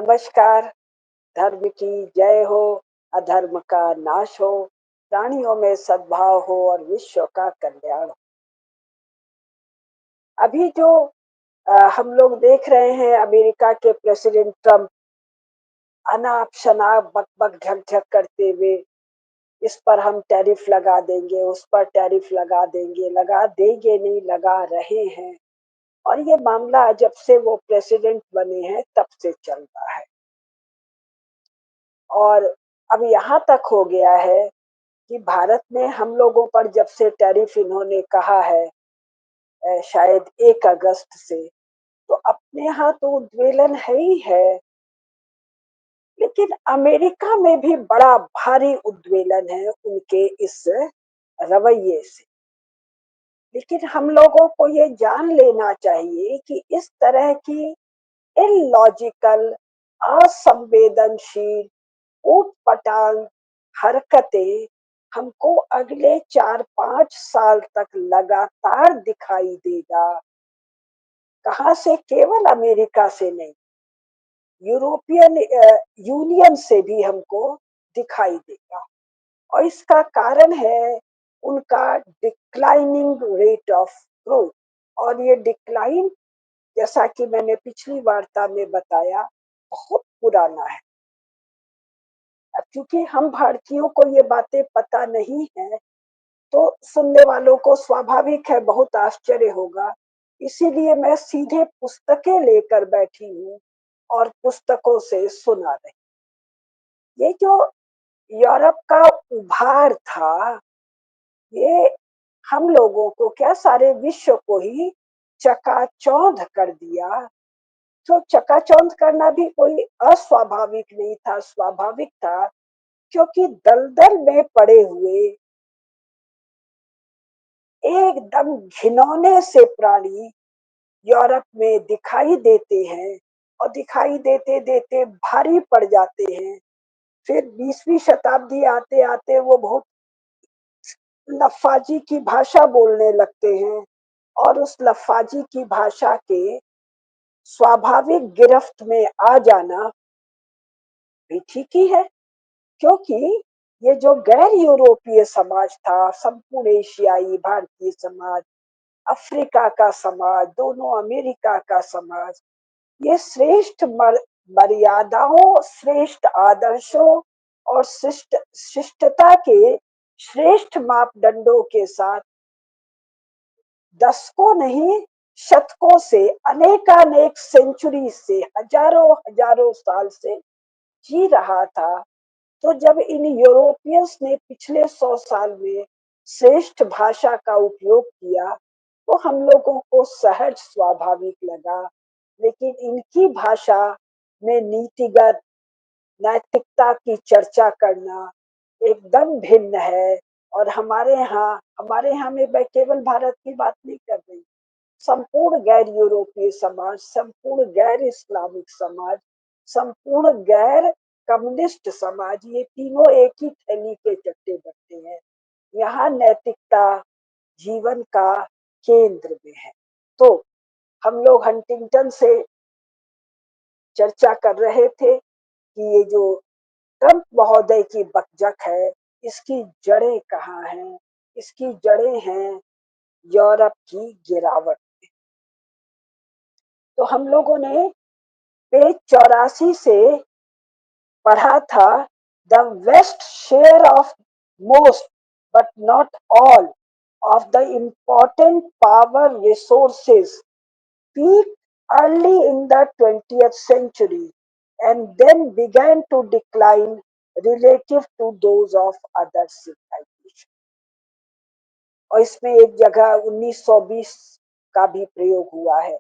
नमस्कार। धर्म की जय हो, अधर्म का नाश हो, प्राणियों में सद्भाव हो और विश्व का कल्याण हो। अभी जो हम लोग देख रहे हैं, अमेरिका के प्रेसिडेंट ट्रम्प अनाप शनाप बक बक झक झक करते हुए इस पर हम टैरिफ लगा देंगे, उस पर टैरिफ लगा देंगे नहीं, लगा रहे हैं। और ये मामला जब से वो प्रेसिडेंट बने हैं तब से चल रहा है। और अब यहाँ तक हो गया है कि भारत में हम लोगों पर जब से टैरिफ इन्होंने कहा है, शायद 1 अगस्त से, तो अपने यहाँ तो उद्वेलन है ही है, लेकिन अमेरिका में भी बड़ा भारी उद्वेलन है उनके इस रवैये से। लेकिन हम लोगों को ये जान लेना चाहिए कि इस तरह की इलॉजिकल, असंवेदनशील, ऊट पटांग हरकतें हमको अगले 4-5 साल तक लगातार दिखाई देगा। कहाँ से? केवल अमेरिका से नहीं, यूरोपियन यूनियन से भी हमको दिखाई देगा। और इसका कारण है उनका डिक्लाइनिंग रेट ऑफ ग्रोथ। और ये डिक्लाइन, जैसा कि मैंने पिछली वार्ता में बताया, बहुत पुराना है। अब क्योंकि हम भारतीयों को ये बातें पता नहीं है, तो सुनने वालों को स्वाभाविक है बहुत आश्चर्य होगा। इसीलिए मैं सीधे पुस्तकें लेकर बैठी हूँ और पुस्तकों से सुना रही। ये जो यूरोप का उभार था, ये हम लोगों को क्या, सारे विश्व को ही चकाचौंध कर दिया। तो चकाचौंध करना भी कोई अस्वाभाविक नहीं था, स्वाभाविक था। क्योंकि दलदल में पड़े हुए एकदम घिनौने से प्राणी यूरोप में दिखाई देते हैं, और दिखाई देते देते भारी पड़ जाते हैं। फिर 20वीं शताब्दी आते आते वो बहुत लफाजी की भाषा बोलने लगते हैं, और उस लफाजी की भाषा के स्वाभाविक गिरफ्त में आ जाना भी ठीक ही है। क्योंकि ये जो गैर यूरोपीय समाज था, संपूर्ण एशियाई भारतीय समाज, अफ्रीका का समाज, दोनों अमेरिका का समाज, ये श्रेष्ठ मर्यादाओं, श्रेष्ठ आदर्शों और शिष्टता के श्रेष्ठ मापदंडों के साथ दशकों नहीं, शतकों से, अनेकानेक सेंचुरी से, हजारों हजारों साल से जी रहा था। तो जब इन यूरोपियंस ने पिछले 100 साल में श्रेष्ठ भाषा का उपयोग किया, तो हम लोगों को सहज स्वाभाविक लगा। लेकिन इनकी भाषा में नीतिगत, नैतिकता की चर्चा करना एकदम भिन्न है। और हमारे यहाँ में मैं केवल भारत की बात नहीं कर रही, संपूर्ण गैर यूरोपीय समाज, संपूर्ण गैर इस्लामिक समाज, संपूर्ण गैर कम्युनिस्ट समाज, ये तीनों एक ही थैली के चट्टे बट्टे हैं। यहाँ नैतिकता जीवन का केंद्र में है। तो हम लोग हंटिंगटन से चर्चा कर रहे थे कि ये जो ट्रम्प महोदय की बकझक है, इसकी जड़ें कहाँ हैं? इसकी जड़ें हैं यूरोप की गिरावट। तो हम लोगों ने पेज 84 से पढ़ा था, the west share of most but not all of the important power resources peaked early in the 20th century and then began to decline relative to those of other civilizations. और इसमें एक जगह 1920 का भी प्रयोग हुआ है।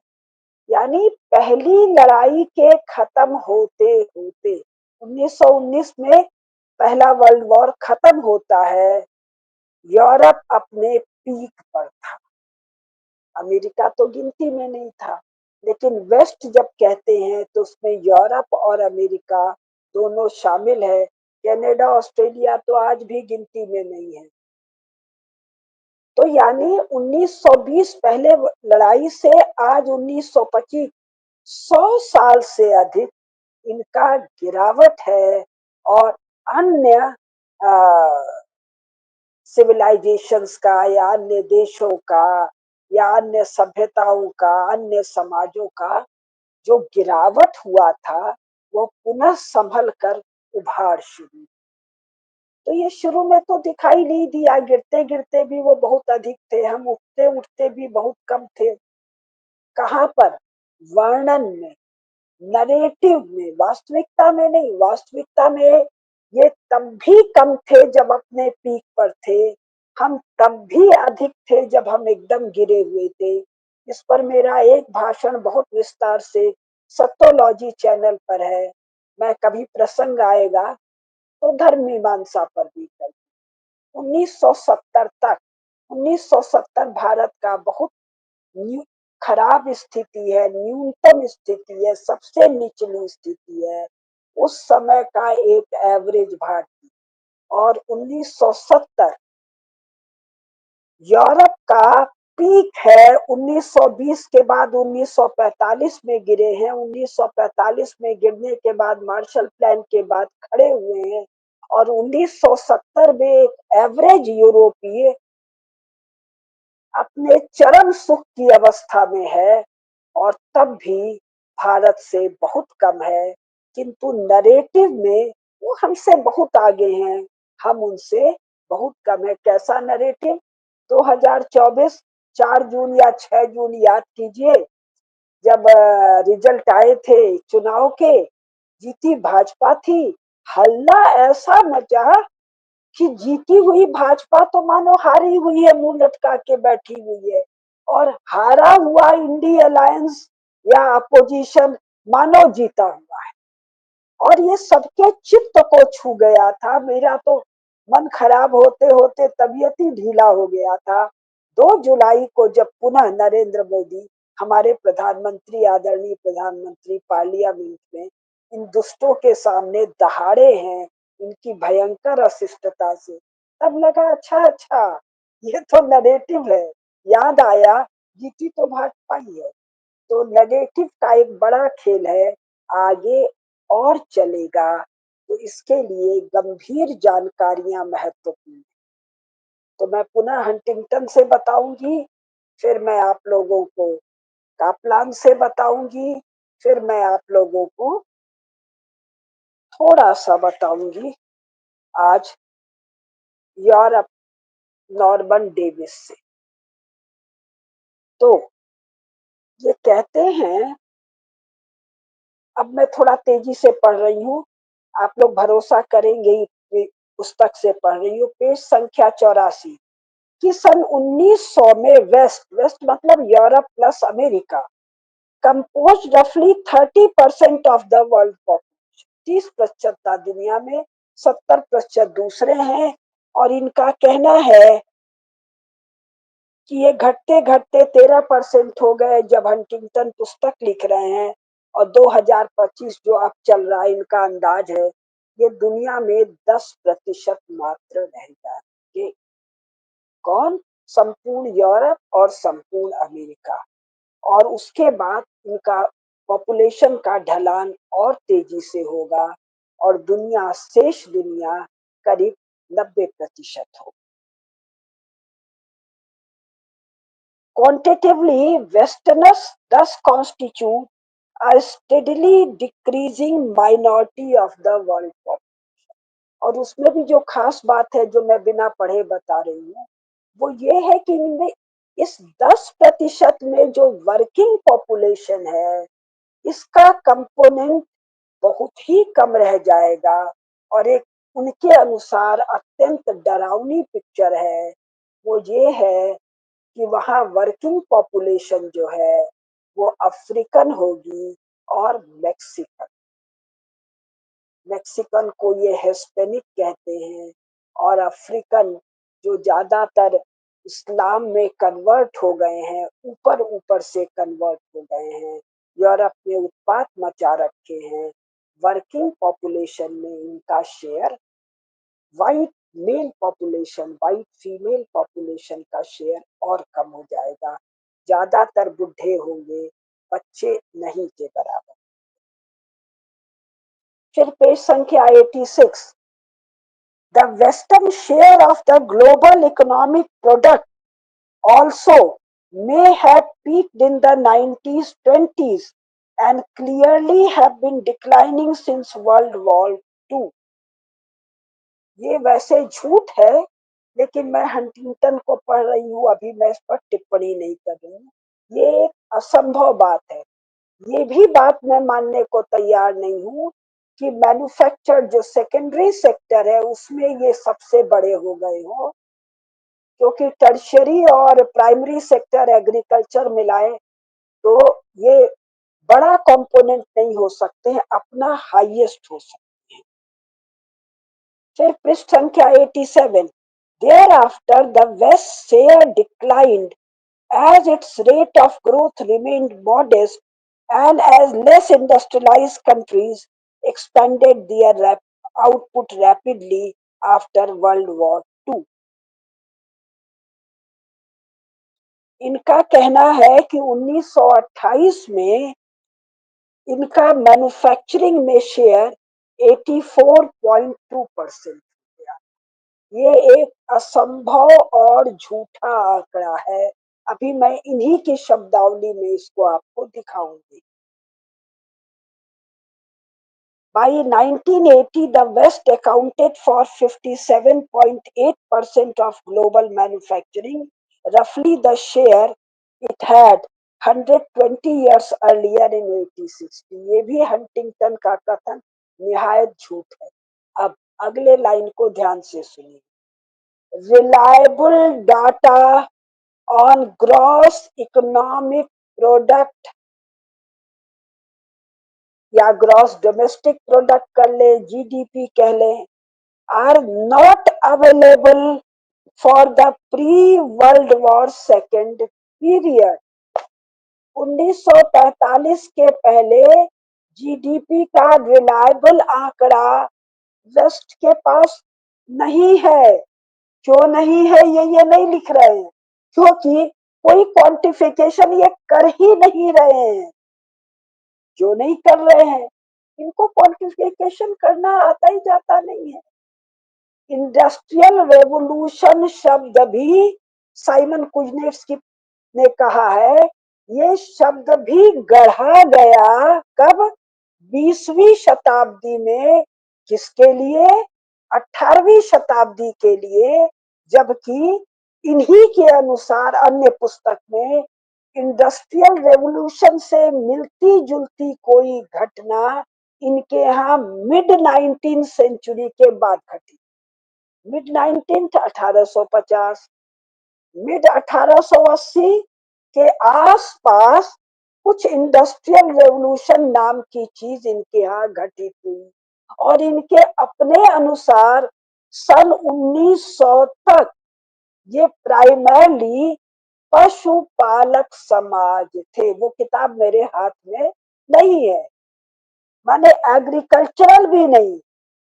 यानी पहली लड़ाई के खत्म होते होते 1919 में पहला वर्ल्ड वॉर खत्म होता है, यूरोप अपने पीक पर था। अमेरिका तो गिनती में नहीं था, लेकिन वेस्ट जब कहते हैं तो उसमें यूरोप और अमेरिका दोनों शामिल है। कनाडा, ऑस्ट्रेलिया तो आज भी गिनती में नहीं है। तो यानी 1920 पहले लड़ाई से आज 1925, 100 साल से अधिक इनका गिरावट है और अन्य सिविलाइजेशंस का या अन्य देशों का या अन्य सभ्यताओं का, अन्य समाजों का जो गिरावट हुआ था, वो पुनः संभल कर उभार शुरू। तो ये शुरू में तो दिखाई नहीं दिया, गिरते गिरते भी वो बहुत अधिक थे, हम उठते उठते भी बहुत कम थे। कहाँ पर? वर्णन में, नरेटिव में, वास्तविकता में नहीं। वास्तविकता में ये तब भी कम थे जब अपने पीक पर थे, हम तब भी अधिक थे जब हम एकदम गिरे हुए थे। इस पर मेरा एक भाषण बहुत विस्तार से सत्योलॉजी चैनल पर है। मैं कभी प्रसंग आएगा तो धर्म मीमांसा पर भी कर। 1970 तक, 1970 भारत का बहुत खराब स्थिति है, न्यूनतम स्थिति है, सबसे निचली स्थिति है उस समय का एक एवरेज भारतीय। और 1970 यूरोप का पीक है। 1920 के बाद 1945 में गिरे हैं, 1945 में गिरने के बाद मार्शल प्लान के बाद खड़े हुए हैं। और 1970 में एक एवरेज यूरोपीय अपने चरम सुख की अवस्था में है और तब भी भारत से बहुत कम है। किंतु नरेटिव में वो हमसे बहुत आगे हैं, हम उनसे बहुत कम है। कैसा नरेटिव? 2024 4 जून या 6 जून याद कीजिए, जब रिजल्ट आए थे चुनाव के, जीती भाजपा थी, हल्ला ऐसा मचा कि जीती हुई भाजपा तो मानो हारी हुई है, मुंह लटका के बैठी हुई है, और हारा हुआ इंडी अलायंस या अपोजिशन मानो जीता हुआ है। और ये सबके चित्त को छू गया था। मेरा तो मन खराब होते होते तबीयत ही ढीला हो गया था। 2 जुलाई को जब पुनः नरेंद्र मोदी, हमारे प्रधानमंत्री, आदरणीय प्रधानमंत्री, पार्लियामेंट में इन दुष्टों के सामने दहाड़े हैं इनकी भयंकर अशिष्टता से, तब लगा अच्छा अच्छा ये तो नरेटिव है। याद आया जीती तो भाजपा ही है। तो नेगेटिव का एक बड़ा खेल है, आगे और चलेगा। तो इसके लिए गंभीर जानकारियां महत्वपूर्ण। तो मैं पुनः हंटिंगटन से बताऊंगी, फिर मैं आप लोगों को कापलान से बताऊंगी, फिर मैं आप लोगों को थोड़ा सा बताऊंगी आज यूरोप, नॉर्मन डेविस से। तो ये कहते हैं, अब मैं थोड़ा तेजी से पढ़ रही हूँ, आप लोग भरोसा करेंगे ही, पुस्तक से पढ़ रही हूँ, पेज संख्या 84, कि सन 1900 में वेस्ट, वेस्ट मतलब यूरोप प्लस अमेरिका, कंपोज रफली 30% ऑफ द वर्ल्ड पॉपुलेशन। 30% था दुनिया में, 70% दूसरे हैं। और इनका कहना है कि ये घटते घटते 13% हो गए जब हंटिंगटन पुस्तक लिख रहे हैं। और 2025 जो अब चल रहा है, इनका अंदाज है ये दुनिया में 10% मात्र रह जाएंगे। कौन? संपूर्ण यूरोप और संपूर्ण अमेरिका। और उसके बाद इनका पॉपुलेशन का ढलान और तेजी से होगा और दुनिया, शेष दुनिया करीब 90% होगी। Quantitatively, Westerners thus constitute a steadily decreasing minority of the world population. और उसमें भी जो खास बात है जो मैं बिना पढ़े बता रही हूँ, वो ये है कि इनमें इस 10% में जो वर्किंग पॉपुलेशन है, इसका कंपोनेंट बहुत ही कम रह जाएगा। और एक उनके अनुसार अत्यंत डरावनी पिक्चर है, वो ये है कि वहाँ वर्किंग पॉपुलेशन जो है वो अफ्रीकन होगी और मैक्सिकन। मैक्सिकन को ये हिस्पैनिक कहते हैं। और अफ्रीकन जो ज्यादातर इस्लाम में कन्वर्ट हो गए हैं, ऊपर ऊपर से कन्वर्ट हो गए हैं, यूरोप में उत्पात मचा रखे हैं। वर्किंग पॉपुलेशन में इनका share, white male population, white female population का शेयर और कम हो जाएगा। ज्यादातर बुढ़े होंगे, बच्चे नहीं के बराबर। फिर पेज संख्या 86, the western share of the global economic product also may have peaked in the 1920s and clearly have been declining since World War II. ये वैसे झूठ है, लेकिन मैं हंटिंगटन को पढ़ रही हूँ, अभी मैं इस पर टिप्पणी नहीं कर रही हूँ। ये एक असंभव बात है। ये भी बात मैं मानने को तैयार नहीं हूँ कि मैन्युफैक्चर जो सेकेंडरी सेक्टर है उसमें ये सबसे बड़े हो गए हो, क्योंकि टर्शियरी और प्राइमरी सेक्टर एग्रीकल्चर मिलाए तो ये बड़ा कंपोनेंट नहीं हो सकते हैं, अपना हाईएस्ट हो सकते हैं। फिर पृष्ठ संख्या 87, thereafter the west share declined as its rate of growth remained modest and as less industrialized countries expanded their output rapidly after World War II. इनका कहना है कि 1928 में इनका मैन्युफैक्चरिंग में शेयर 84.2% गया। ये एक असंभव और झूठा आंकड़ा है। अभी मैं इन्हीं की शब्दावली में इसको आपको दिखाऊंगी। By 1980, the West accounted for 57.8% of global manufacturing, roughly the share it had 120 years earlier in 1860. ये भी हंटिंगटन का कथन निहायत झूठ है। अब अगले लाइन को ध्यान से सुनिए। Reliable data on gross economic product या ग्रॉस डोमेस्टिक प्रोडक्ट कर ले, जीडीपी कह ले, are not available for the pre-World War second period. 1945 के पहले जीडीपी का रिलायबल आंकड़ा वेस्ट के पास नहीं है। क्यों नहीं है ये नहीं लिख रहे हैं, क्योंकि कोई क्वांटिफिकेशन ये कर ही नहीं रहे हैं। जो नहीं कर रहे हैं, इनको क्वांटिफिकेशन करना आता ही जाता नहीं है। इंडस्ट्रियल रेवोल्यूशन शब्द भी साइमन कुजनेट्स्की ने कहा है, ये शब्द भी गढ़ा गया कब? 20वीं शताब्दी में। किसके लिए? 18वीं शताब्दी के लिए। जबकि इन्हीं के अनुसार अन्य पुस्तक में इंडस्ट्रियल रेवोल्यूशन से मिलती जुलती कोई घटना इनके यहाँ मिड 19th सेंचुरी के बाद घटी। मिड 19th 1850, मिड 1880 के आसपास कुछ इंडस्ट्रियल रेवोल्यूशन नाम की चीज इनके यहाँ घटित हुई, और इनके अपने अनुसार सन 1900 तक ये प्राइमरली पशुपालक समाज थे। वो किताब मेरे हाथ में नहीं है, माने एग्रीकल्चरल भी नहीं,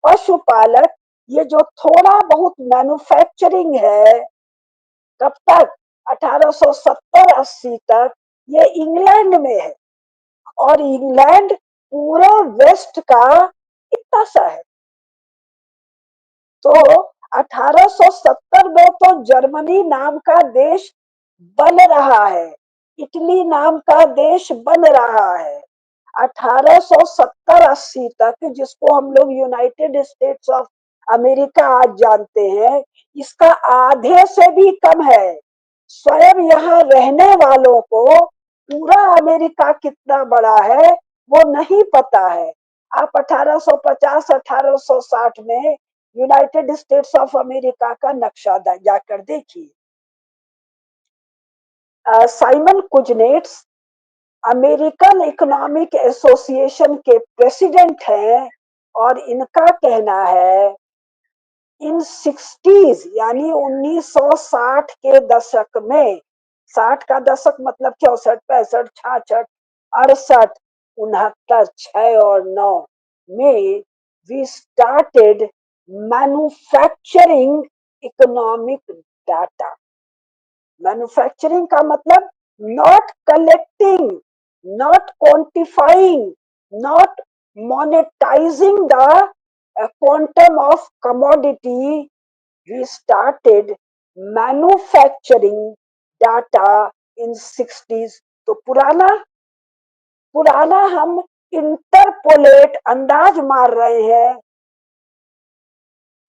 पशुपालक। ये जो थोड़ा बहुत मैन्युफैक्चरिंग है, कब तक? 1870-80 तक ये इंग्लैंड में है, और इंग्लैंड पूरे वेस्ट का इतना सा है। तो 1870 में तो जर्मनी नाम का देश बन रहा है, इटली नाम का देश बन रहा है। 1870-80 तक, जिसको हम लोग यूनाइटेड स्टेट्स ऑफ अमेरिका आज जानते हैं, इसका आधे से भी कम है। स्वयं यहाँ रहने वालों को पूरा अमेरिका कितना बड़ा है वो नहीं पता है। आप 1850-1860 में यूनाइटेड स्टेट्स ऑफ अमेरिका का नक्शा जाकर देखिए। Simon Kuznets American economic association के प्रेसिडेंट हैं, और इनका कहना है इन 60s यानी 1960 के दशक में, 60 का दशक मतलब 64, 65, 66, 68, 69, 6 और 9 में we started manufacturing economic data. Manufacturing का मतलब not collecting, not quantifying, not monetizing the quantum of commodity, we started manufacturing data in 60s. तो पुराना पुराना हम इंटरपोलेट अंदाज मार रहे हैं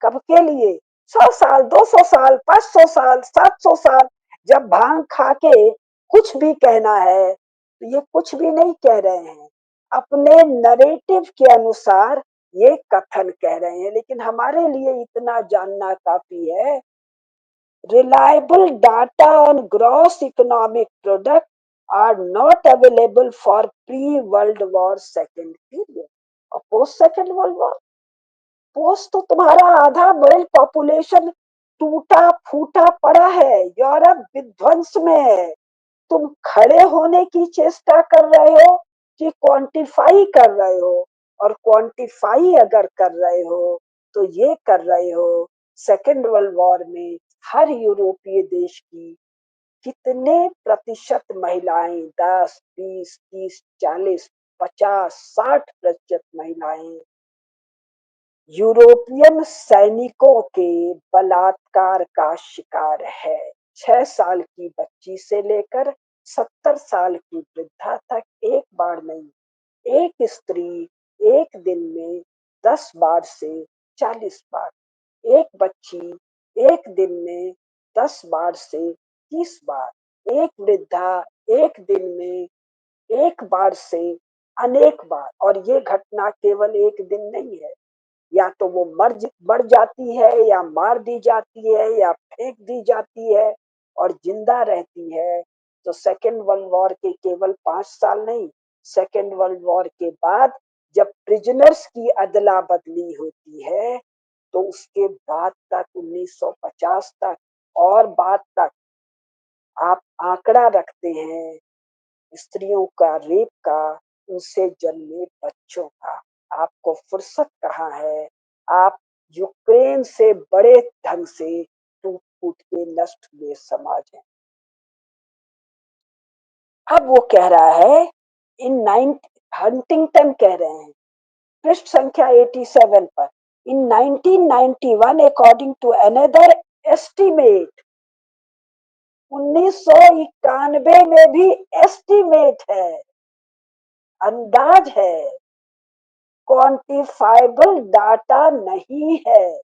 कब के लिए? 100 साल, 200 साल, 500 साल, 700 साल। जब भांग खा के कुछ भी कहना है तो ये कुछ भी नहीं कह रहे हैं, अपने नरेटिव के अनुसार ये कथन कह रहे हैं। लेकिन हमारे लिए इतना जानना काफी है, reliable data on gross economic product are not available for pre-World War second period और post second World War। Post तो तुम्हारा आधा वर्ल्ड पॉपुलेशन टूटा फूटा पड़ा है, यूरोप विध्वंस में है। तुम खड़े होने की चेष्टा कर रहे हो कि क्वांटिफाई कर रहे हो? और क्वांटिफाई अगर कर रहे हो तो ये कर रहे हो सेकेंड वर्ल्ड वॉर में हर यूरोपीय देश की कितने प्रतिशत महिलाएं, 10, 20, 30, 40, 50, 60% महिलाएं यूरोपियन सैनिकों के बलात्कार का शिकार है। 6 साल की बच्ची से लेकर 70 साल की वृद्धा तक एक बार नहीं, एक स्त्री एक दिन में 10 बार से 40 बार, एक बच्ची एक दिन में 10 बार से 30 बार, एक वृद्धा एक दिन में एक बार से अनेक बार। और ये घटना केवल एक दिन नहीं है, या तो वो मर जाती है, या मार दी जाती है, या फेंक दी जाती है और जिंदा रहती है। तो सेकेंड वर्ल्ड वॉर के केवल 5 साल नहीं, सेकेंड वर्ल्ड वॉर के बाद जब प्रिजनर्स की अदला बदली होती है तो उसके बाद तक 1950 तक और बाद तक आप आंकड़ा रखते हैं स्त्रियों का रेप का, उनसे जन्मे बच्चों का। आपको फुर्सत कहाँ है? आप यूक्रेन से बड़े ढंग से टूट फूट के नष्ट हुए समाज है। अब वो कह रहा है इन नाइन हंटिंगटन कह रहे हैं पृष्ठ संख्या 87 पर, इन 1991 अकॉर्डिंग टू अनदर एस्टिमेट, 1991 में भी एस्टिमेट है, अंदाज है, क्वांटिफाइबल डाटा नहीं है।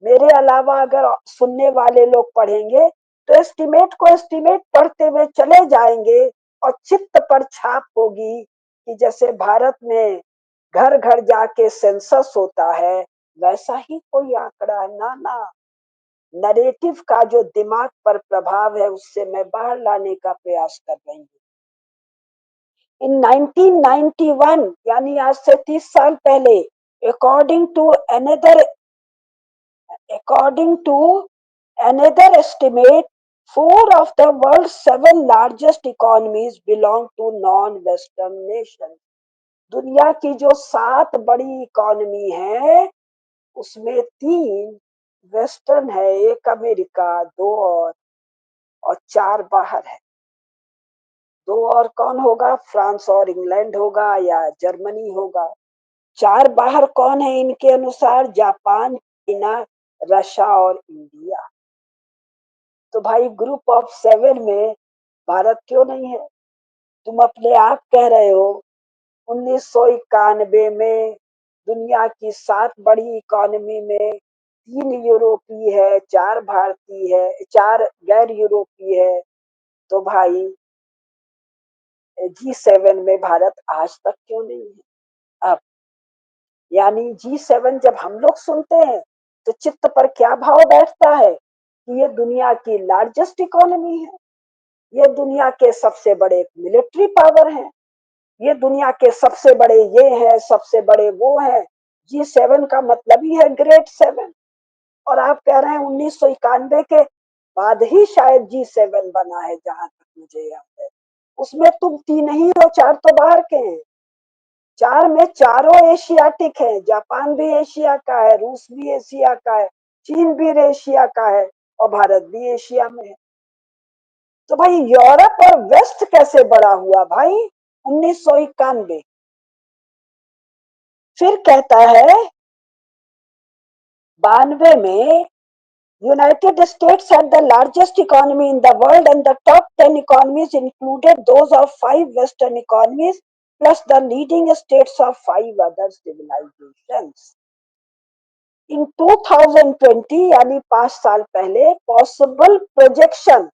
मेरे अलावा अगर सुनने वाले लोग पढ़ेंगे तो एस्टिमेट को एस्टिमेट पढ़ते हुए चले जाएंगे और चित्त पर छाप होगी कि जैसे भारत में घर घर जाके सेंसस होता है वैसा ही कोई आंकड़ा है। ना ना, नरेटिव का जो दिमाग पर प्रभाव है उससे मैं बाहर लाने का प्रयास कर रही हूँ। इन 1991 यानी आज से 30 साल पहले, according to another according to another estimate, four of the world's 7 largest economies belong to non-Western nations। दुनिया की जो 7 बड़ी इकोनॉमी है उसमें 3 वेस्टर्न है, एक अमेरिका, दो और 4 बाहर है। दो और कौन होगा? फ्रांस और इंग्लैंड होगा या जर्मनी होगा। 4 बाहर कौन है इनके अनुसार? जापान, चाइना, रशिया और इंडिया। तो भाई ग्रुप ऑफ 7 में भारत क्यों नहीं है? तुम अपने आप कह रहे हो 1991 में दुनिया की 7 बड़ी इकोनॉमी में 3 यूरोपीय है, 4 भारतीय है, 4 गैर यूरोपीय है। तो भाई G7 में भारत आज तक क्यों नहीं है? अब यानी G7 जब हम लोग सुनते हैं तो चित्त पर क्या भाव बैठता है कि ये दुनिया की लार्जेस्ट इकोनॉमी है, ये दुनिया के सबसे बड़े मिलिट्री पावर हैं, ये दुनिया के सबसे बड़े ये हैं, सबसे बड़े वो हैं। G7 का मतलब ही है ग्रेट 7। और आप कह रहे हैं 1991 के बाद ही शायद G7 बना है, जहां तक मुझे याद है। उसमें तुम 3 ही हो, 4 तो बाहर के हैं। 4 में चारों एशियाटिक हैं, जापान भी एशिया का है, रूस भी एशिया का है, चीन भी एशिया का है और भारत भी एशिया में है। तो भाई यूरोप और वेस्ट कैसे बड़ा हुआ भाई 1991? फिर कहता है 92 में, United States had the largest economy in the world and the top 10 economies included those of 5 Western economies plus the leading states of 5 other civilizations. In 2020 यानी 5 साल पहले पॉसिबल प्रोजेक्शन,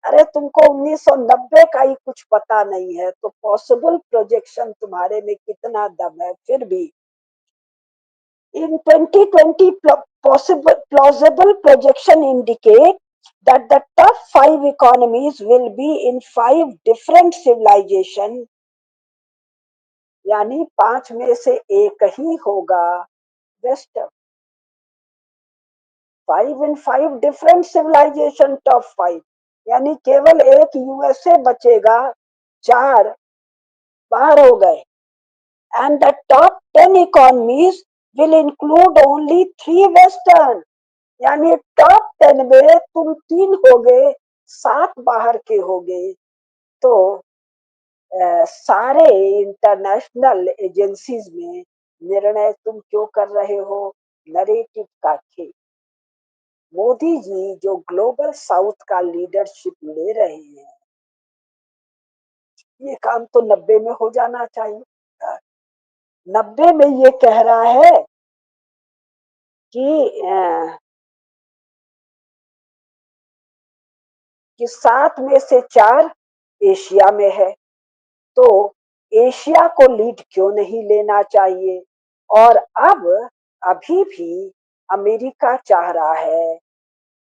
अरे तुमको 1990 का ही कुछ पता नहीं है तो पॉसिबल प्रोजेक्शन तुम्हारे में कितना दम है फिर भी। In 2020, plausible projection indicate that the top 5 economies will be in 5 different civilizations, यानी 5 में से एक ही होगा western. 5 in 5 different civilization top 5, यानी केवल एक यूएसए बचेगा, 4 बाहर हो गए। And the top 10 economies will include only 3 Western, यानी टॉप 10 में तुम 3 हो गए, 7 बाहर के हो गए। तो सारे इंटरनेशनल एजेंसीज में निर्णय तुम क्यों कर रहे हो? नरेटिव का खेल। मोदी जी जो ग्लोबल साउथ का लीडरशिप ले रहे हैं, ये काम तो 90 में हो जाना चाहिए। 90 में ये कह रहा है कि 7 में से 4 एशिया में है, तो एशिया को लीड क्यों नहीं लेना चाहिए? और अब अभी भी अमेरिका चाह रहा है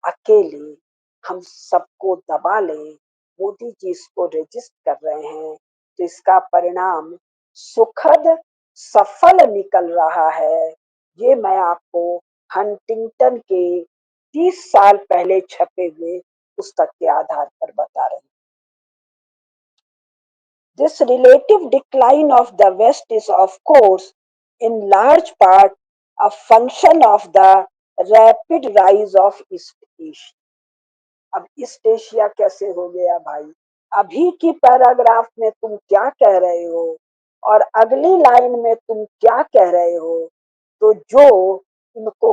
अकेले हम सबको दबा लें। मोदी जी इसको रजिस्ट कर रहे हैं, तो इसका परिणाम सुखद सफल निकल रहा है। ये मैं आपको हंटिंगटन के 30 साल पहले छपे हुए पुस्तक के आधार पर बता रही हूँ। This relative decline of the West is, of course, in large part a function of the rapid rise of East Asia. अब ईस्ट एशिया कैसे हो गया भाई? अभी की पैराग्राफ में तुम क्या कह रहे हो और अगली लाइन में तुम क्या कह रहे हो? तो जो इनको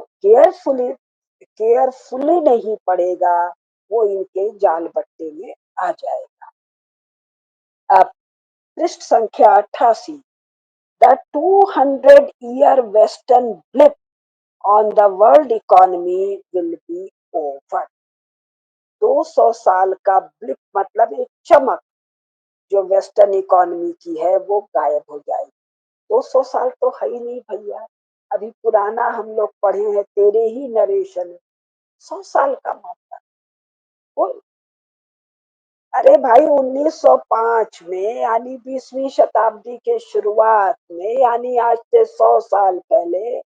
केयरफुली नहीं पड़ेगा वो इनके जाल बट्टे में आ जाएगा। अब पृष्ठ संख्या 88, the 200-year western blip on the world economy will be over. 200 साल का ब्लिप मतलब एक चमक जो वेस्टर्न इकोनॉमी की है वो गायब हो जाएगी। 200 साल तो है ही नहीं भैया, अभी पुराना हम लोग पढ़े हैं, तेरे ही नरेशन 100 साल का मतलब वो। अरे भाई 1905 में यानी 20वीं शताब्दी के शुरुआत में, यानी आज से 100 साल पहले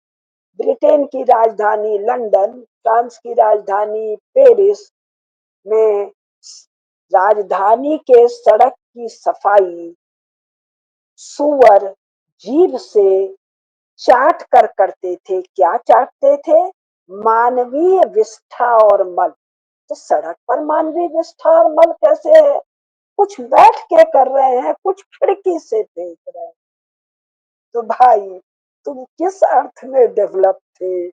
ब्रिटेन की राजधानी लंदन, फ्रांस की राजधानी पेरिस में राजधानी के सड़क की सफाई सुअर जीभ से चाट कर करते थे। क्या चाटते थे? मानवीय विष्ठा और मल। तो सड़क पर मानवीय विष्ठा और मल कैसे है? कुछ बैठ के कर रहे हैं, कुछ खिड़की से देख रहे हैं। तो भाई तुम किस अर्थ में डेवलप थे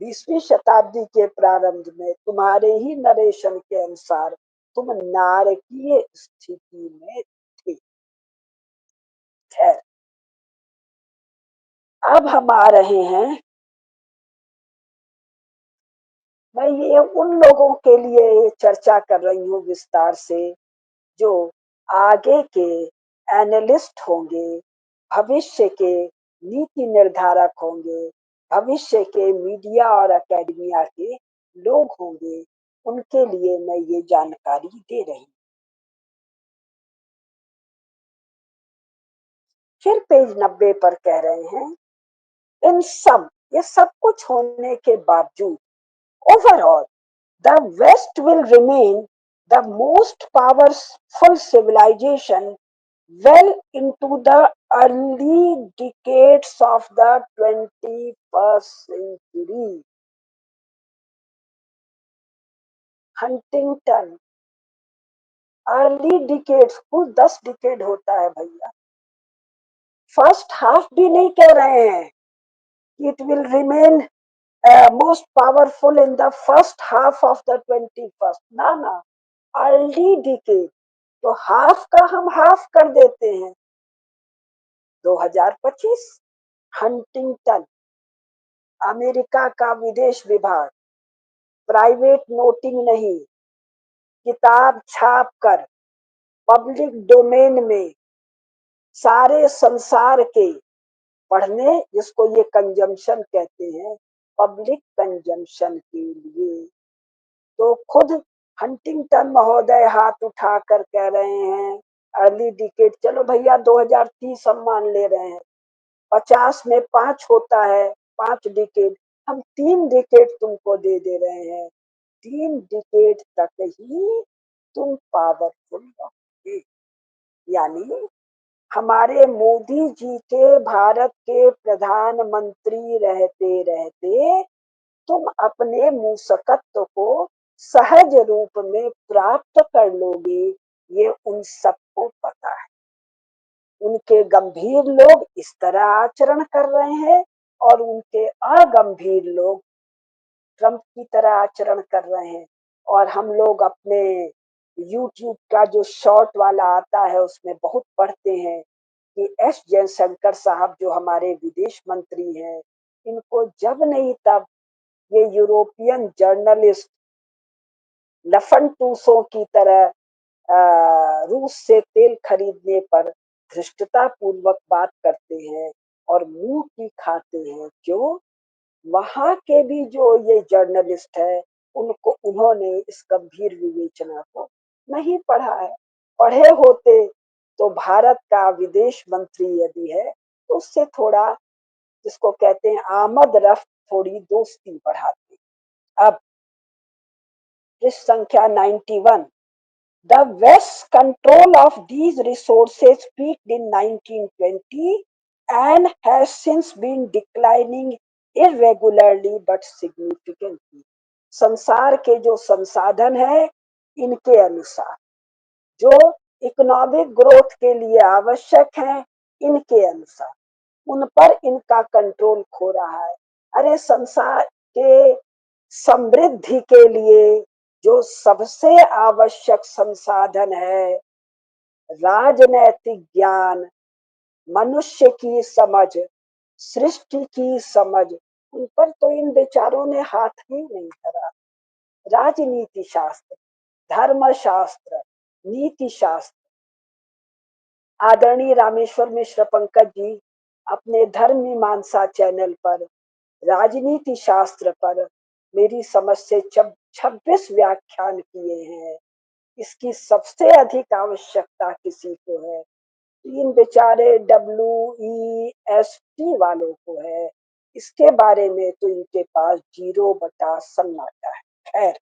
20वीं शताब्दी के प्रारंभ में? तुम्हारे ही नरेशन के अनुसार तुम नारकीय स्थिति में थे। खैर, अब हम आ रहे हैं, मैं ये उन लोगों के लिए चर्चा कर रही हूँ विस्तार से जो आगे के एनालिस्ट होंगे, भविष्य के नीति निर्धारक होंगे, भविष्य के मीडिया और एकेडमिया के लोग होंगे, उनके लिए मैं ये जानकारी दे रही हूँ। फिर पेज 90 पर कह रहे हैं, इन सब ये सब कुछ होने के बावजूद overall the West will remain the most powerful civilization well into the early decades of the 21st century. Huntington, early decades, कुल 10 डिकेड होता है भैया। फर्स्ट हाफ भी नहीं कह रहे हैं कि it will remain most powerful in the first half of the 21st, ना ना, अर्ली डिकेड। तो हाफ का हम हाफ कर देते हैं। 2025 हंटिंगटन, अमेरिका का विदेश विभाग, प्राइवेट नोटिंग नहीं, किताब छाप कर पब्लिक डोमेन में सारे संसार के पढ़ने, जिसको ये कंजम्पशन कहते हैं, पब्लिक कंजम्पशन के लिए। तो खुद हंटिंगटन महोदय हाथ उठाकर कह रहे हैं अर्ली डिकेड, चलो भैया 2030 हम मान ले रहे हैं, 50 में 5 होता है, 5 डिकेड, हम 3 डिकेड तुमको दे दे रहे हैं, 3 डिकेड तक ही तुम पावरफुल रहोगे। यानी हमारे मोदी जी के भारत के प्रधानमंत्री रहते रहते तुम अपने मूसकत्व को सहज रूप में प्राप्त कर लोगे, ये उन सबको पता है। उनके गंभीर लोग इस तरह आचरण कर रहे हैं और उनके अगंभीर लोग ट्रंप की तरह आचरण कर रहे हैं। और हम लोग अपने यूट्यूब का जो शॉर्ट वाला आता है उसमें बहुत पढ़ते हैं कि एस जयशंकर साहब जो हमारे विदेश मंत्री हैं, इनको जब नहीं तब ये यूरोपियन जर्नलिस्ट लफनटूसों की तरह रूस से तेल खरीदने पर धृष्टता पूर्वक बात करते हैं और मुंह की खाते हैं। क्यों? वहां के भी जो ये जर्नलिस्ट है, उनको उन्होंने इस गंभीर विवेचना को नहीं पढ़ा है। पढ़े होते तो भारत का विदेश मंत्री यदि है तो उससे थोड़ा, जिसको कहते हैं आमद रफ्त, थोड़ी दोस्ती बढ़ाते। अब पृष्ठ संख्या 91, the West's control of these resources peaked in 1920 and has since been declining irregularly but significantly. संसार के जो संसाधन है, इनके अनुसार जो इकोनॉमिक ग्रोथ के लिए आवश्यक है, इनके अनुसार उन पर इनका कंट्रोल खो रहा है। अरे संसार के समृद्धि के लिए जो सबसे आवश्यक संसाधन है, राजनैतिक ज्ञान, मनुष्य की समझ, सृष्टि की समझ, उन पर तो इन बेचारों ने हाथ ही नहीं धरा। राजनीति शास्त्र, धर्म शास्त्र, नीति शास्त्र, आदरणीय रामेश्वर मिश्र पंकज जी अपने धर्म मीमांसा चैनल पर राजनीति शास्त्र पर मेरी समझ से 26 व्याख्यान किए हैं। इसकी सबसे अधिक आवश्यकता किसी को है? इन बेचारे WEST वालों को है। इसके बारे में तो इनके पास 0 बटा सन्नाटा है। खैर,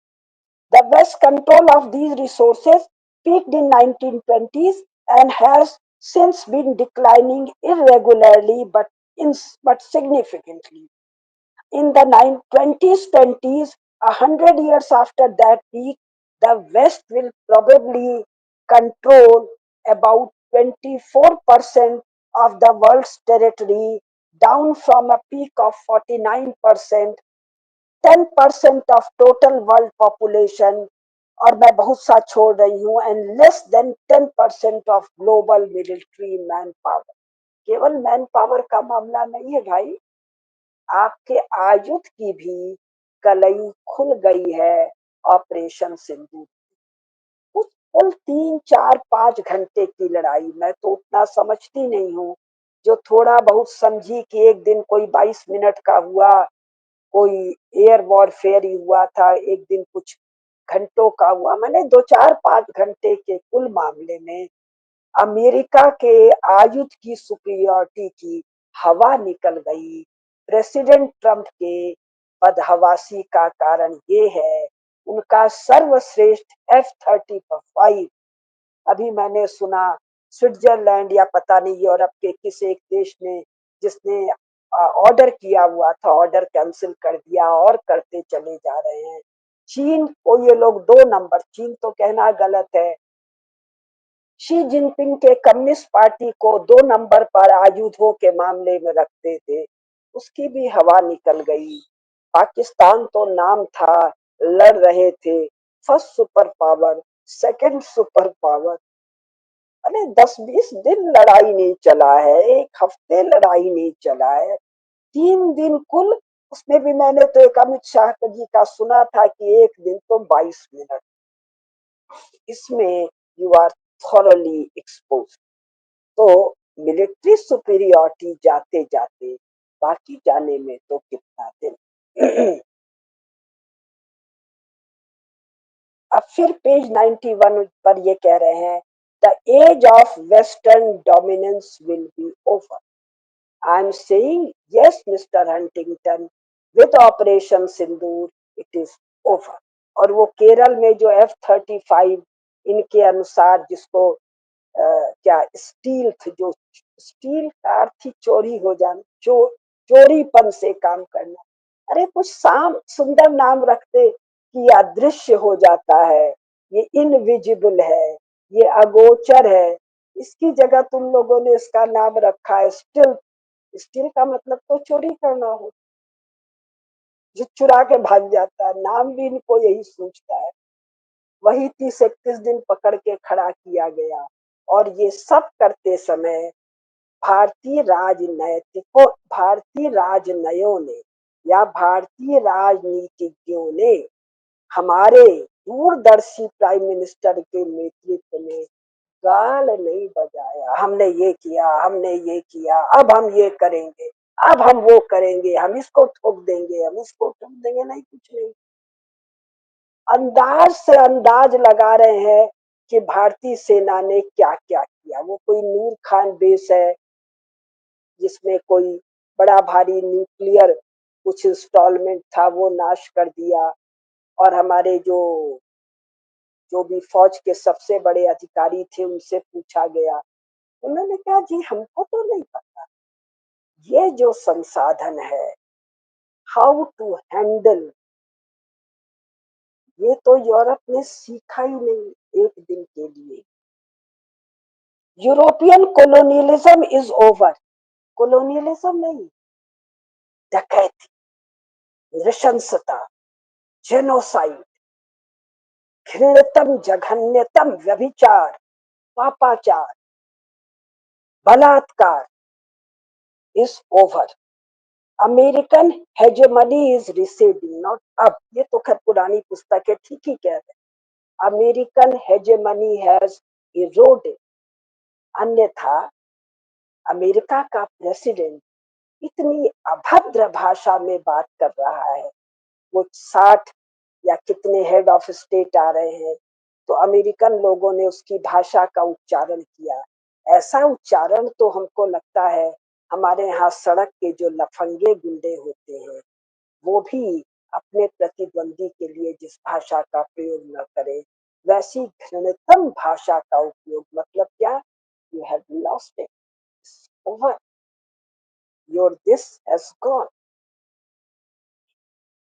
the West control of these resources peaked in 1920s and has since been declining irregularly but significantly. In the 20s, 100 years after that peak, the West will probably control about 24% of the world's territory, down from a peak of 49%, 10% of total world population, और मैं बहुत सा छोड़ रही हूँ, and less than 10% of global military manpower. केवल man power का मामला नहीं है भाई, आपके आयुध की भी कलई खुल गई है ऑपरेशन सिंदूर। कुछ कुल 3, 4, 5 घंटे की लड़ाई, मैं तो उतना समझती नहीं हूँ। जो थोड़ा बहुत समझी कि एक दिन कोई 22 मिनट का हुआ, कोई एयर वॉरफेयर ही हुआ था, एक दिन कुछ घंटों का हुआ, मैंने 2, 4, 5 घंटे के कुल मामले में अमेरिका के आयुध की सुपीरियरिटी की हवा निकल गई। प्रेसिडेंट ट्रंप के बदहवासी का कारण ये है, उनका सर्वश्रेष्ठ F-35, अभी मैंने सुना स्विट्जरलैंड या पता नहीं यूरोप के किसी एक देश ने, जिसने ऑर्डर किया हुआ था, ऑर्डर कैंसिल कर दिया और करते चले जा रहे हैं। चीन को ये लोग 2 नंबर, चीन तो कहना गलत है, शी जिनपिंग के कम्युनिस्ट पार्टी को 2 नंबर पर आयुधों के मामले में रखते थे, उसकी भी हवा निकल गई। पाकिस्तान तो नाम था, लड़ रहे थे, first super power, second super power. अरे 10-20 दिन लड़ाई नहीं चला है, 1 हफ्ते लड़ाई नहीं चला है, 3 दिन कुल। उसमें भी मैंने तो एक अमित शाह जी का सुना था कि 1 दिन तो 22 मिनट। इसमें यू आर थॉरली एक्सपोज। तो मिलिट्री सुपीरियरिटी जाते जाते बाकी जाने में तो कितना दिन। अब फिर पेज 91 पर ये कह रहे हैं, the age of western dominance will be over. I am saying yes Mister Huntington, with operation Sindoor it is over. और वो केरल में जो F-35 इनके अनुसार जिसको क्या स्टील जो स्टील का अर्थ ही चोरी हो जाना, चोरीपन से काम करना। अरे कुछ साम सुंदर नाम रखते कि अदृश्य हो जाता है, ये इनविजिबल है, ये अगोचर है। इसकी जगह तुम लोगों ने इसका नाम रखा है स्टिल। स्टील का मतलब तो चोरी करना हो, जो चुरा के भाग जाता है। नाम भी इनको यही सूझता है। वही 30-31 दिन पकड़ के खड़ा किया गया। और ये सब करते समय भारतीय राजनयों ने या भारतीय राजनीतिज्ञों ने हमारे दूरदर्शी प्राइम मिनिस्टर के नेतृत्व में गाल नहीं बजाया। हमने ये किया, हमने ये किया, अब हम ये करेंगे, अब हम वो करेंगे, हम इसको ठोक देंगे, हम उसको ठोक देंगे। नहीं, कुछ नहीं। अंदाज से अंदाज लगा रहे हैं कि भारतीय सेना ने क्या क्या किया। वो कोई नूर खान बेस है जिसमें कोई बड़ा भारी न्यूक्लियर कुछ इंस्टॉलमेंट था, वो नाश कर दिया। और हमारे जो भी फौज के सबसे बड़े अधिकारी थे उनसे पूछा गया, उन्होंने कहा जी हमको तो नहीं पता। ये जो संसाधन है, हाउ टू हैंडल, ये तो यूरोप ने सीखा ही नहीं एक दिन के लिए। European colonialism is over. Colonialism नहीं, डकैती, नृशंसता, जेनोसाइड, घृणतम जघन्यतम व्यभिचार, पापाचार, बलात्कार is over. American hegemony is receding, not अब। ये तो खैर पुरानी पुस्तक है, ठीक ही कह रहे। American hegemony has eroded. अन्यथा अमेरिका का प्रेसिडेंट इतनी अभद्र भाषा में बात कर रहा है। वो 60 या कितने हेड ऑफ स्टेट आ रहे हैं, तो अमेरिकन लोगों ने उसकी भाषा का उच्चारण किया। ऐसा उच्चारण तो हमको लगता है हमारे यहाँ सड़क के जो लफंगे गुंडे होते हैं वो भी अपने प्रतिद्वंदी के लिए जिस भाषा का प्रयोग न करें, वैसी घृणितम भाषा का उपयोग। मतलब क्या? You have lost it, over, your this has gone.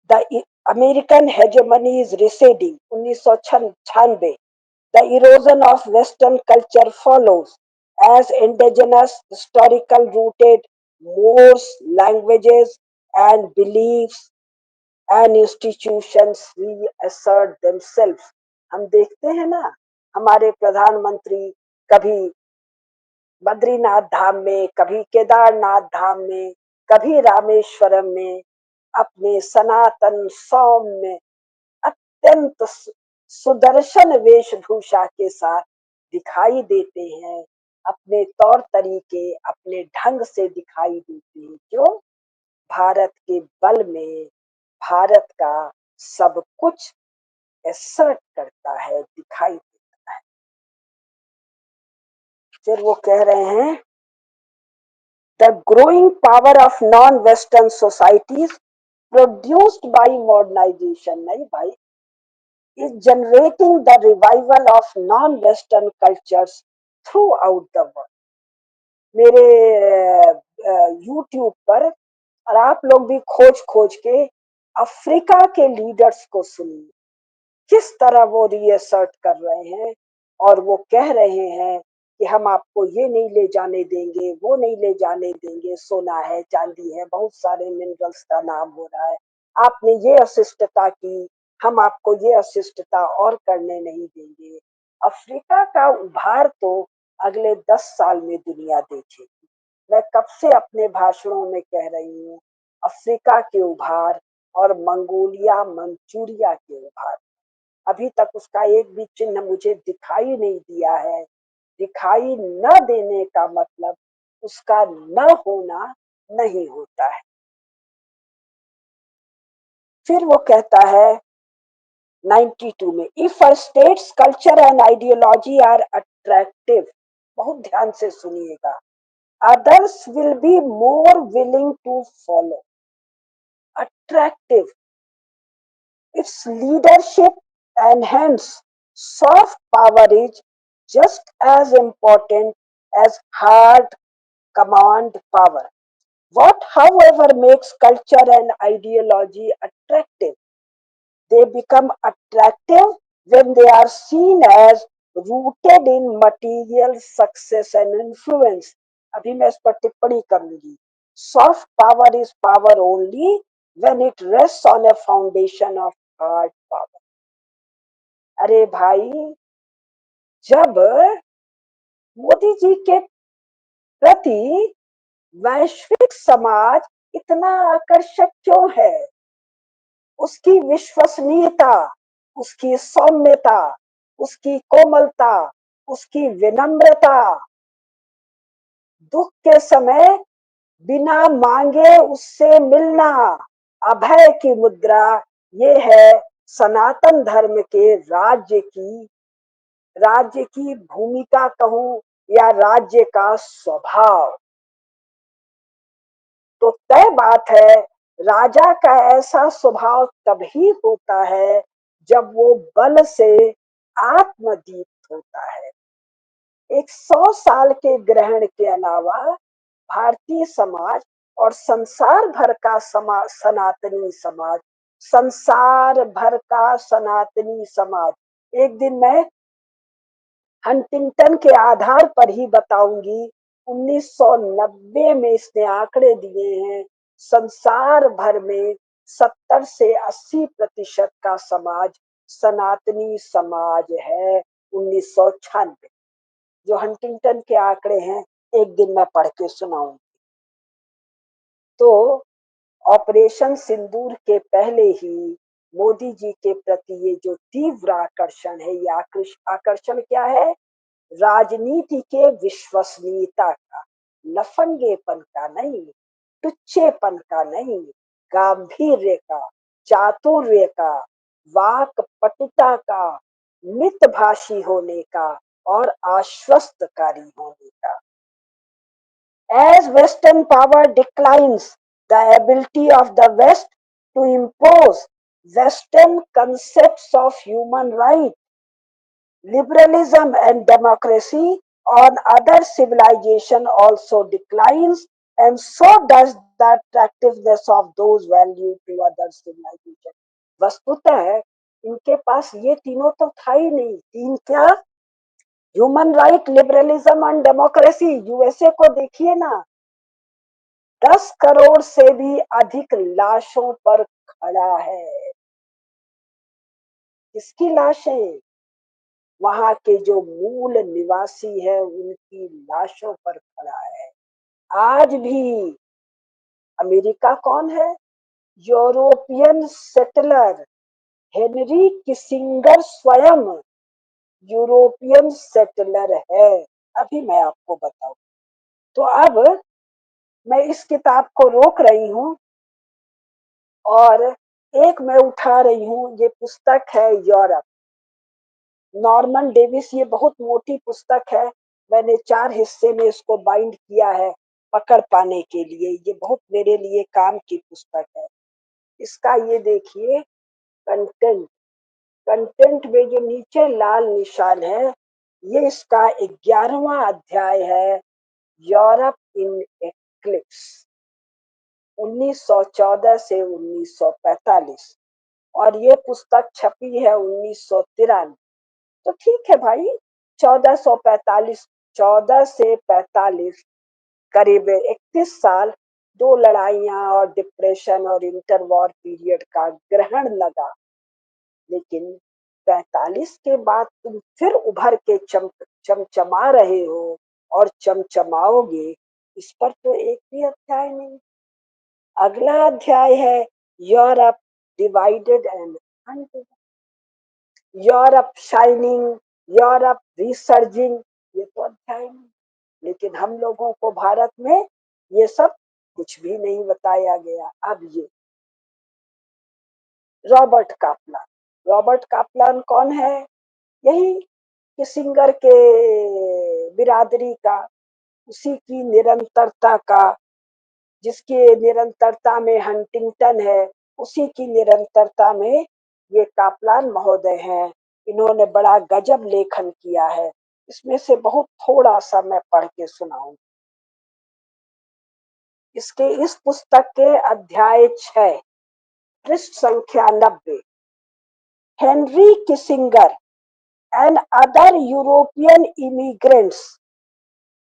The American hegemony is receding, 1996। The erosion of Western culture follows as indigenous, historical rooted mores, languages, and beliefs and institutions reassert themselves। हम देखते हैं ना, हमारे प्रधानमंत्री कभी बद्रीनाथ धाम में, कभी केदारनाथ धाम में, कभी रामेश्वरम में अपने सनातन सौम्य अत्यंत सुदर्शन वेशभूषा के साथ दिखाई देते हैं। अपने तौर तरीके अपने ढंग से दिखाई देते हैं। क्यों? भारत के बल में भारत का सब कुछ एसर्ट करता है, दिखाई देता है। फिर वो कह रहे हैं, the growing power of non western societies produced by modernisation, नहीं भाई, is generating the revival of non-Western cultures throughout the world। मेरे YouTube पर, और आप लोग भी खोज खोज के अफ्रीका के लीडर्स को सुनिए, किस तरह वो रीअसर्ट कर रहे हैं। और वो कह रहे हैं कि हम आपको ये नहीं ले जाने देंगे, वो नहीं ले जाने देंगे, सोना है, चांदी है, बहुत सारे मिनरल्स का नाम हो रहा है, आपने ये अशिष्टता की, हम आपको ये अशिष्टता और करने नहीं देंगे। अफ्रीका का उभार तो अगले 10 साल में दुनिया देखेगी। मैं कब से अपने भाषणों में कह रही हूँ, अफ्रीका के उभार और मंगोलिया, मंचूरिया के उभार, अभी तक उसका एक भी चिन्ह मुझे दिखाई नहीं दिया है। दिखाई न देने का मतलब उसका न होना नहीं होता है। फिर वो कहता है 92 में, if a state's culture and ideology are attractive, बहुत ध्यान से सुनिएगा, others will be more willing to follow. Attractive, its leadership, and hence soft power is just as important as hard command power. What, however, makes culture and ideology attractive? They become attractive when they are seen as rooted in material success and influence. अभी मैं इस पर टिप्पणी करूंगी. Soft power is power only when it rests on a foundation of hard power. अरे भाई, जब मोदी जी के प्रति वैश्विक समाज इतना आकर्षक क्यों है? उसकी विश्वसनीयता, उसकी सौम्यता, उसकी कोमलता, उसकी विनम्रता, दुख के समय बिना मांगे उससे मिलना, अभय की मुद्रा, ये है सनातन धर्म के राज्य की भूमिका कहूं या राज्य का स्वभाव। तो तय बात है, राजा का ऐसा स्वभाव तभी होता है जब वो बल से आत्मदीप्त होता है। एक 100 साल के ग्रहण के अलावा भारतीय समाज और संसार भर का सनातनी समाज, एक दिन मैं हंटिंगटन के आधार पर ही बताऊंगी। 1990 में इसने आंकड़े दिए हैं, संसार भर में 70 से 80% का समाज सनातनी समाज है। 1996, जो हंटिंगटन के आंकड़े हैं, एक दिन मैं पढ़ के सुनाऊंगी। तो ऑपरेशन सिंदूर के पहले ही मोदी जी के प्रति ये जो तीव्र आकर्षण है, ये आकर्षण क्या है? राजनीति के विश्वसनीयता का, लफंगेपन का नहीं, टुच्चेपन का नहीं, गांधीर्य का, चातुर्य का, वाक पटुता का, मितभाषी होने का और आश्वस्तकारी होने का। As Western power declines, the ability of the West to impose Western concepts of human rights, liberalism and democracy on other civilization also declines, and so does the attractiveness of those values to other civilization. वस्तुतः इनके पास ये तीनों तो था ही नहीं। तीन क्या? Human right, liberalism and democracy. USA को देखिए ना, 10 करोड़ से भी अधिक लाशों पर खड़ा है। किसकी लाशें? वहां के जो मूल निवासी है उनकी लाशों पर खड़ा है। आज भी अमेरिका कौन है? यूरोपियन सेटलर हेनरी किसिंगर स्वयं यूरोपियन सेटलर है। अभी मैं आपको बताऊं। तो अब मैं इस किताब को रोक रही हूं और एक मैं उठा रही हूं। ये पुस्तक है यूरोप, नॉर्मन डेविस। ये बहुत मोटी पुस्तक है, मैंने 4 हिस्से में इसको बाइंड किया है पकड़ पाने के लिए। ये बहुत मेरे लिए काम की पुस्तक है। इसका ये देखिए कंटेंट, कंटेंट में जो नीचे लाल निशान है, ये इसका 11वां अध्याय है, यूरोप इन एक्लिप्स, 1914 से 1945। और ये पुस्तक छपी है 1993। तो ठीक है भाई, 1445 14 से 45, करीब 31 साल, दो लड़ाइयां और डिप्रेशन और इंटर वॉर पीरियड का ग्रहण लगा। लेकिन 45 के बाद तुम फिर उभर के चमचमा रहे हो और चमचमाओगे, इस पर तो एक भी अध्याय नहीं। अगला अध्याय है Europe divided and Europe shining, Europe resurging, ये तो अध्याय नहीं। लेकिन हम लोगों को भारत में ये सब कुछ भी नहीं बताया गया। अब ये रॉबर्ट कापलान, रॉबर्ट कापलान कौन है? यही किसिंगर के बिरादरी का, उसी की निरंतरता का, जिसकी निरंतरता में हंटिंगटन है, उसी की निरंतरता में ये कापलान महोदय हैं। इन्होंने बड़ा गजब लेखन किया है। इसमें से बहुत थोड़ा सा मैं पढ़ के सुनाऊं। इसके इस पुस्तक के अध्याय 6, पृष्ठ संख्या 90, Henry Kissinger and other European immigrants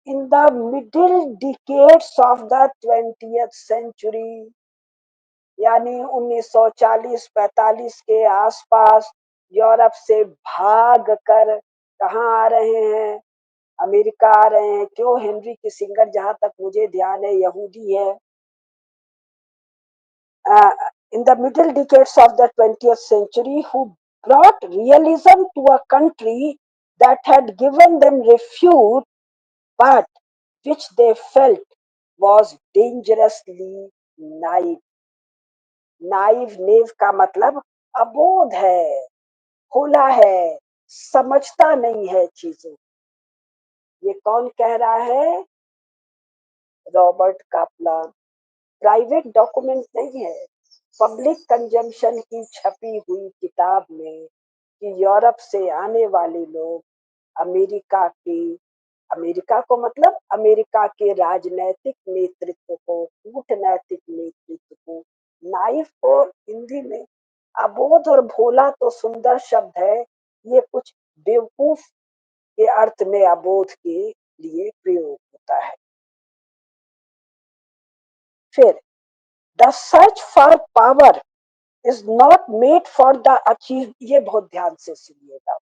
in the middle decades of the 20th century, यानी 1940-45 के आसपास यूरोप से भाग कर कहाँ आ रहे हैं? अमेरिका आ रहे हैं। क्यों? हेनरी किसिंगर, जहां तक मुझे ध्यान है, यहूदी है। In the middle decades of the 20th century, who brought realism to a country that had given them refuge, but which they felt was dangerously naive. Naive, naive का मतलब अबोध है, भोला है, समझता नहीं है चीजों। ये कौन कह रहा है? Robert Kaplan. प्राइवेट डॉक्यूमेंट नहीं है, पब्लिक कंजम्पशन की छपी हुई किताब में कि यूरोप से आने वाले लोग अमेरिका की, अमेरिका को मतलब अमेरिका के राजनैतिक नेतृत्व को, कूटनैतिक नेतृत्व को, नाइफ को हिंदी में अबोध और भोला तो सुंदर शब्द है, ये कुछ बेवकूफ के अर्थ में अबोध के लिए प्रयोग होता है। फिर the search for power is not made for the achieve, ये बहुत ध्यान से सुनिएगा।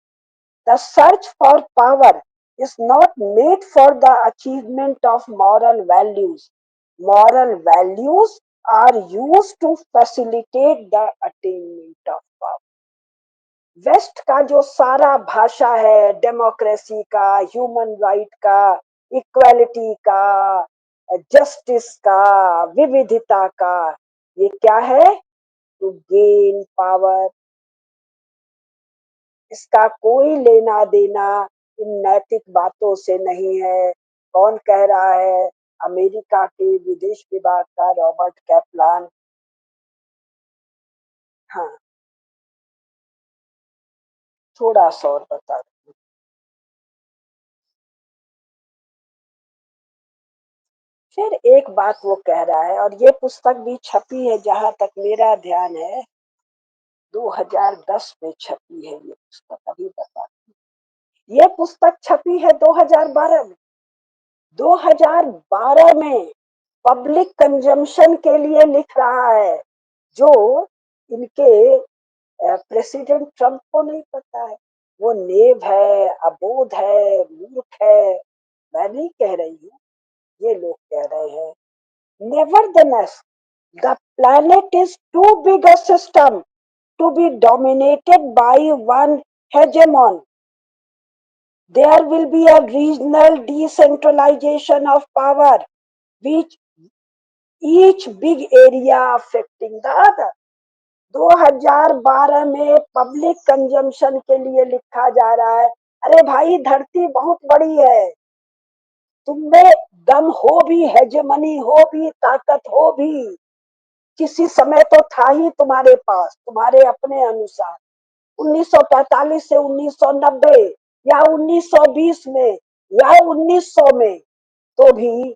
The search for power is not made for the achievement of moral values. Moral values are used to facilitate the attainment of power. West का जो सारा भाषा है, डेमोक्रेसी का, ह्यूमन राइट का, इक्वालिटी का, जस्टिस का, विविधता का, ये क्या है? To gain power. इसका कोई लेना देना इन नैतिक बातों से नहीं है। कौन कह रहा है? अमेरिका के विदेश विभाग का रॉबर्ट कैपलान। हाँ, थोड़ा सा और बता दूं। फिर एक बात वो कह रहा है, और ये पुस्तक भी छपी है, जहां तक मेरा ध्यान है 2010 में छपी है ये पुस्तक। अभी बता, ये पुस्तक छपी है 2012 में। 2012 में पब्लिक कंजम्पशन के लिए लिख रहा है, जो इनके प्रेसिडेंट ट्रंप को नहीं पता है। वो नेव है, अबोध है, मूर्ख है। मैं नहीं कह रही हूँ, ये लोग कह रहे हैं। Nevertheless the planet is too big a system to be dominated by one hegemon. There will be a regional decentralization of power, which each big area affecting the other. 2012 में पब्लिक कंजम्पशन के लिए लिखा जा रहा है। अरे भाई, धरती बहुत बड़ी है, तुममें दम हो भी, हेजेमनी हो भी, ताकत हो भी, किसी समय तो था ही तुम्हारे पास, तुम्हारे अपने अनुसार। 1945 से 1990 या 1920 में या 1900 में, तो भी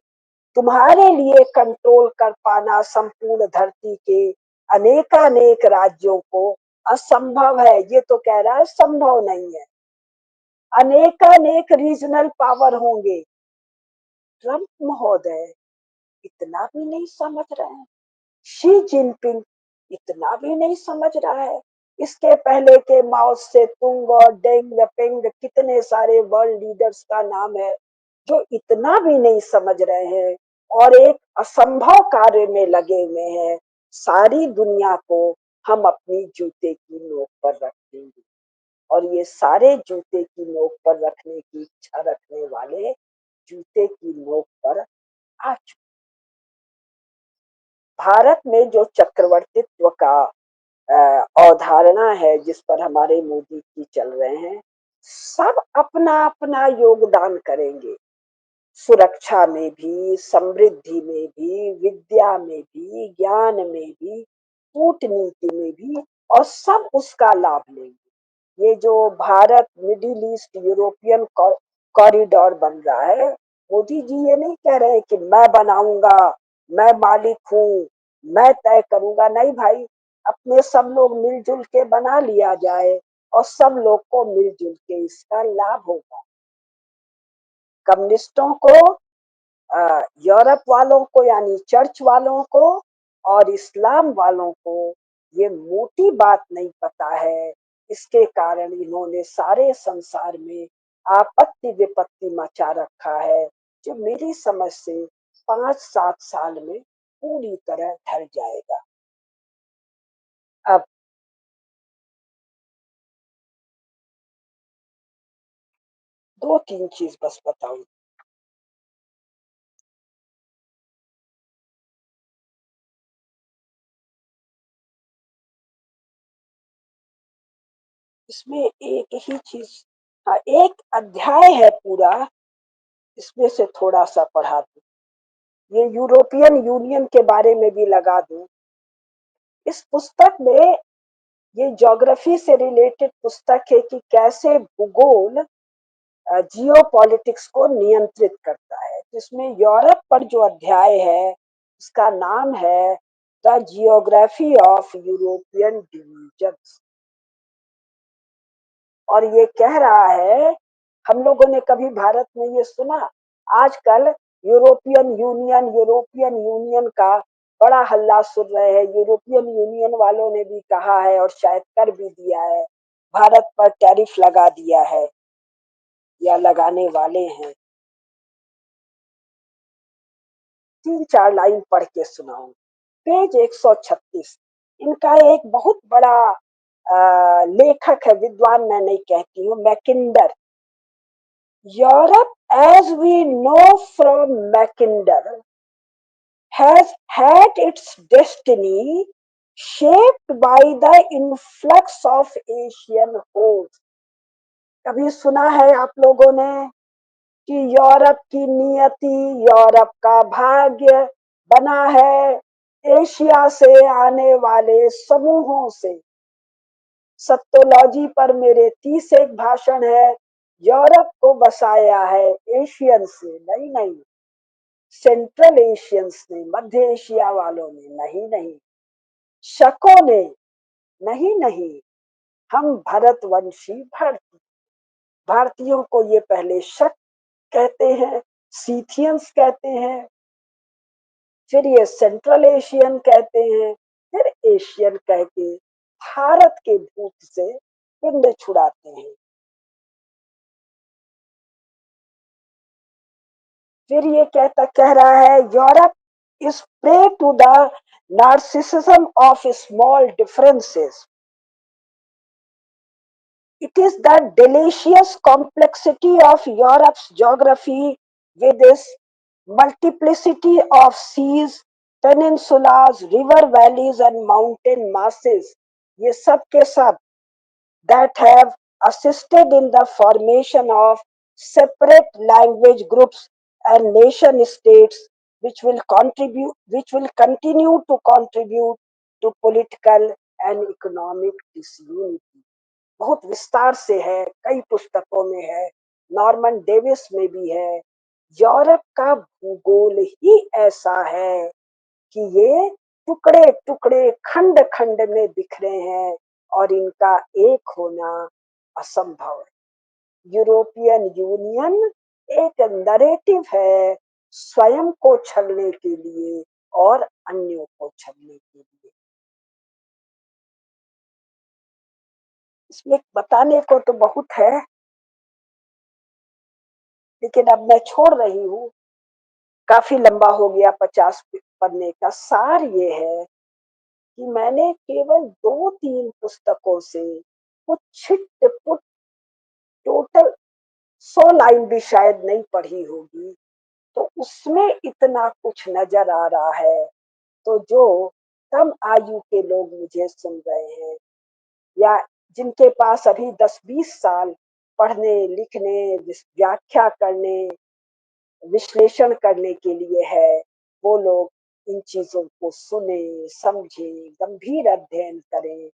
तुम्हारे लिए कंट्रोल कर पाना संपूर्ण धरती के अनेकानेक राज्यों को असंभव है। ये तो कह रहा है संभव नहीं है। अनेकानेक रीजनल पावर होंगे। ट्रंप महोदय इतना भी नहीं समझ रहे हैं। शी जिनपिंग इतना भी नहीं समझ रहा है। इसके पहले के माओ से तुंग और डेंग पेंग कितने सारे वर्ल्ड लीडर्स का नाम है जो इतना भी नहीं समझ रहे हैं और एक असंभव कार्य में लगे हुए हैं। सारी दुनिया को हम अपनी जूते की नोक पर रख देंगे और ये सारे जूते की नोक पर रखने की इच्छा रखने वाले जूते की नोक पर आ चुके। भारत में जो चक्रवर्तित्व का अवधारणा है जिस पर हमारे मोदी जी चल रहे हैं, सब अपना अपना योगदान करेंगे। सुरक्षा में भी, समृद्धि में भी, विद्या में भी, ज्ञान में भी, कूटनीति में भी, और सब उसका लाभ लेंगे। ये जो Bharat middle east European corridor बन रहा है, मोदी जी ये नहीं कह रहे कि मैं बनाऊंगा, मैं मालिक हूँ, मैं तय करूंगा। नहीं भाई, अपने सब लोग मिलजुल के बना लिया जाए और सब लोग को मिलजुल के इसका लाभ होगा। कम्युनिस्टों को, यूरोप वालों को यानी चर्च वालों को और इस्लाम वालों को ये मोटी बात नहीं पता है। इसके कारण इन्होंने सारे संसार में आपत्ति विपत्ति मचा रखा है जो मेरी समझ से 5-7 साल में पूरी तरह ढल जाएगा। अब दो तीन चीज बस बताऊं। इसमें एक ही चीज, हाँ, एक अध्याय है पूरा, इसमें से थोड़ा सा पढ़ा दूं। ये यूरोपियन यूनियन के बारे में भी लगा दूं। इस पुस्तक में, ये ज्योग्राफी से रिलेटेड पुस्तक है कि कैसे भूगोल जियो पॉलिटिक्स को नियंत्रित करता है। जिसमें यूरोप पर जो अध्याय है उसका नाम है the geography of European division. और ये कह रहा है, हम लोगों ने कभी भारत में ये सुना? आजकल यूरोपियन यूनियन का बड़ा हल्ला सुन रहे हैं। यूरोपियन यूनियन वालों ने भी कहा है और शायद कर भी दिया है, भारत पर टैरिफ लगा दिया है या लगाने वाले हैं। 3-4 लाइन पढ़ के सुनाऊं। पेज 136। इनका एक बहुत बड़ा लेखक है, विद्वान मैं नहीं कहती हूँ, Mackinder. Europe, as we know from Mackinder, has had its destiny shaped by the influx of Asian hordes. कभी सुना है आप लोगों ने कि यूरोप की नियति, यूरोप का भाग्य बना है एशिया से आने वाले समूहों से? सत्तोलॉजी पर मेरे 30 भाषण है। यूरोप को बसाया है एशियन से, नहीं नहीं, सेंट्रल एशियंस ने, मध्य एशिया वालों ने, नहीं नहीं, शकों ने, नहीं नहीं, हम भरतवंशी भारतीय, भारतीयों को ये पहले शक कहते हैं, सीथियंस कहते हैं, फिर ये सेंट्रल एशियन कहते हैं, फिर एशियन कह के भारत के भूत से पिंड छुड़ाते हैं। फिर ये कह रहा है, Europe is prey to the narcissism of small differences. It is the delicious complexity of Europe's geography with its multiplicity of seas, peninsulas, river valleys and mountain masses, ये सब के सब, that have assisted in the formation of separate language groups and nation states which will continue to contribute to political and economic disunity. बहुत विस्तार से है, कई पुस्तकों में है, नॉर्मन डेविस में भी है। यूरोप का भूगोल ही ऐसा है कि ये टुकड़े टुकड़े खंड खंड में बिखरे हैं और इनका एक होना असंभव है। यूरोपियन यूनियन एक नैरेटिव है स्वयं को छलने के लिए और अन्यों को छलने के लिए। इसमें बताने को तो बहुत है, लेकिन अब मैं छोड़ रही हूँ। काफी लंबा हो गया 50 पन्ने का। सार ये है कि मैंने केवल 2-3 पुस्तकों से कुछ छिट-पुट टोटल 100 लाइन भी शायद नहीं पढ़ी होगी, तो उसमें इतना कुछ नजर आ रहा है। तो जो कम आयु के लोग मुझे सुन रहे हैं, या जिनके पास अभी 10-20 साल पढ़ने लिखने व्याख्या करने विश्लेषण करने के लिए है, वो लोग इन चीजों को सुने समझे, गंभीर अध्ययन करें,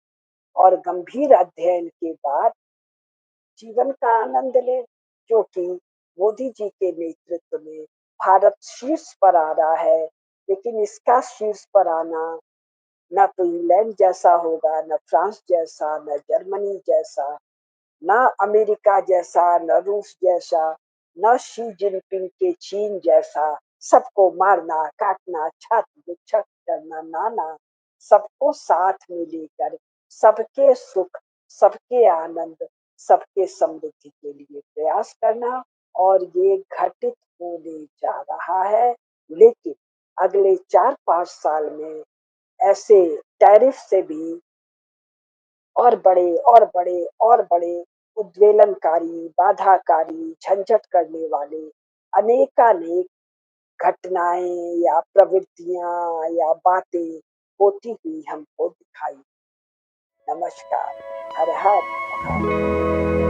और गंभीर अध्ययन के बाद जीवन का आनंद ले। क्योंकि मोदी जी के नेतृत्व में भारत शीर्ष पर आ रहा है, लेकिन इसका शीर्ष पर आना न तो इंग्लैंड जैसा होगा, न फ्रांस जैसा, न जर्मनी जैसा, ना अमेरिका जैसा, न रूस जैसा, न शी जिनपिंग के चीन जैसा। सबको मारना काटना छत छत करना, नाना सबको साथ में लेकर सबके सुख सबके आनंद सबके समृद्धि के लिए प्रयास करना। और ये घटित होने जा रहा है। लेकिन अगले 4-5 साल में ऐसे टैरिफ से भी और बड़े और बड़े और बड़े उद्वेलनकारी, बाधाकारी, झंझट करने वाले अनेकानेक घटनाएं या प्रवृत्तियां या बातें होती हुई हमको दिखाई। नमस्कार। हर हर महादेव।